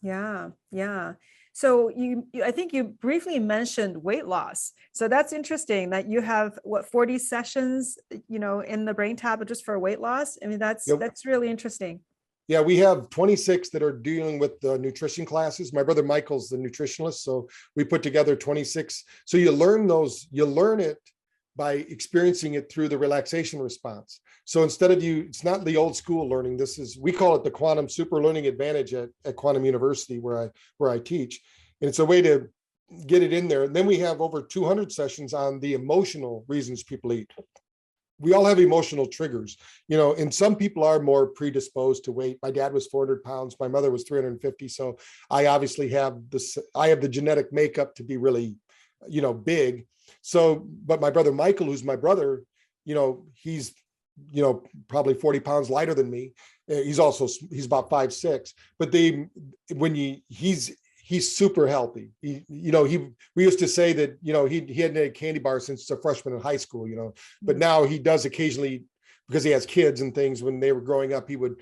Yeah, yeah. So I think you briefly mentioned weight loss. So that's interesting that you have what 40 sessions, in the BrainTap just for weight loss. I mean, Yep. that's really interesting. Yeah, we have 26 that are dealing with the nutrition classes. My brother Michael's the nutritionist, so we put together 26. So you learn it by experiencing it through the relaxation response. So instead of it's not the old school learning. We call it the quantum super learning advantage at Quantum University where I teach. And it's a way to get it in there. And then we have over 200 sessions on the emotional reasons people eat. We all have emotional triggers, and some people are more predisposed to weight. My dad was 400 pounds. My mother was 350. So I obviously have the genetic makeup to be really, big. So, but my brother, Michael, who's my brother, he's, probably 40 pounds lighter than me. He's about 5'6", but he's super healthy. We used to say that, he hadn't had a candy bar since a freshman in high school, but now he does occasionally, because he has kids and things. When they were growing up, he would,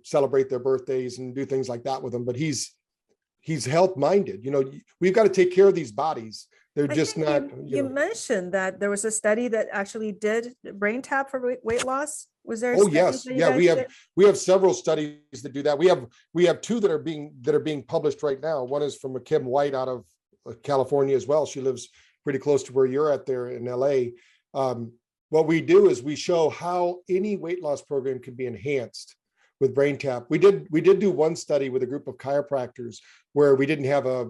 celebrate their birthdays and do things like that with them. But he's health minded. We've got to take care of these bodies. They're just not. You mentioned that there was a study that actually did BrainTap for weight loss. Was there? Oh yes, yeah. We have several studies that do that. We have two that are being published right now. One is from Kim White out of California as well. She lives pretty close to where you're at there in LA. What we do is we show how any weight loss program can be enhanced with BrainTap. We did do one study with a group of chiropractors where we didn't have a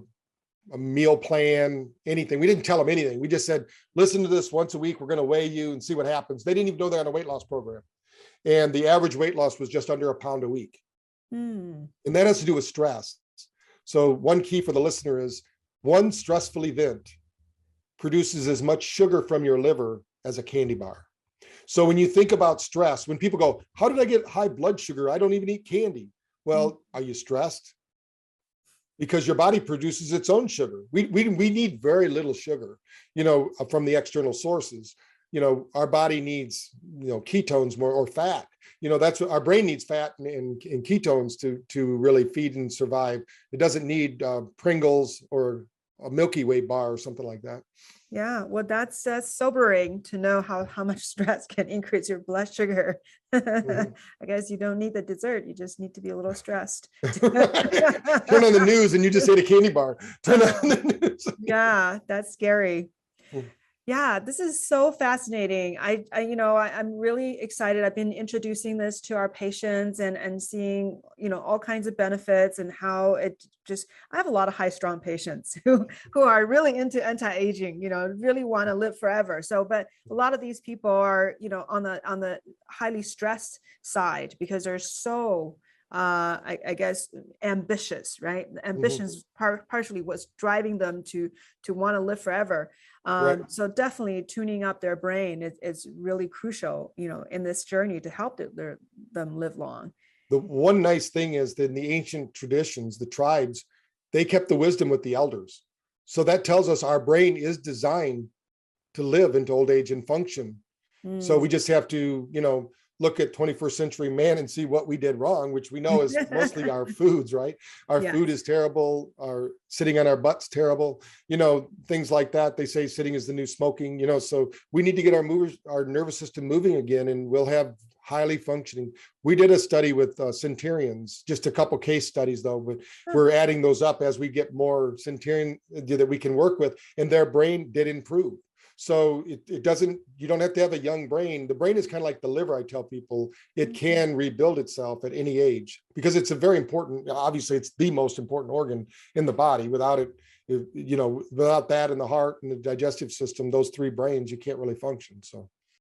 meal plan, anything. We didn't tell them anything. We just said, listen to this once a week. We're going to weigh you and see what happens. They didn't even know they're on a weight loss program. And the average weight loss was just under a pound a week. And that has to do with stress. So one key for the listener is one stressful event produces as much sugar from your liver as a candy bar. So when you think about stress, when people go, how did I get high blood sugar? I don't even eat candy. Well, are you stressed? Because your body produces its own sugar. We need very little sugar, from the external sources. Our body needs, ketones more, or fat. That's what our brain needs, fat and ketones to really feed and survive. It doesn't need Pringles or a Milky Way bar or something like that. Yeah, well, that's sobering to know how much stress can increase your blood sugar. I guess you don't need the dessert. You just need to be a little stressed. Turn on the news and you just ate a candy bar. Turn on the news. Yeah, that's scary. Yeah, this is so fascinating. I'm really excited. I've been introducing this to our patients and seeing, all kinds of benefits and how I have a lot of high strung patients who are really into anti-aging, really want to live forever. So, but a lot of these people are, on the highly stressed side because they're so I guess ambitious, right? Ambitions partially what's driving them to want to live forever. Right. So definitely tuning up their brain is really crucial, in this journey to help them live long. The one nice thing is that in the ancient traditions, the tribes, they kept the wisdom with the elders. So that tells us our brain is designed to live into old age and function. So we just have to, look at 21st century man and see what we did wrong, which we know is mostly our foods, right? Our food is terrible. Our sitting on our butts terrible, things like that. They say sitting is the new smoking, so we need to get our nervous system moving again, and we'll have highly functioning. We did a study with centurions, just a couple case studies though, but we're adding those up as we get more centurion that we can work with, and their brain did improve. So you don't have to have a young brain. The brain is kind of like the liver. I tell people it can rebuild itself at any age because it's obviously it's the most important organ in the body. Without it, without that and the heart and the digestive system, those three brains, you can't really function. So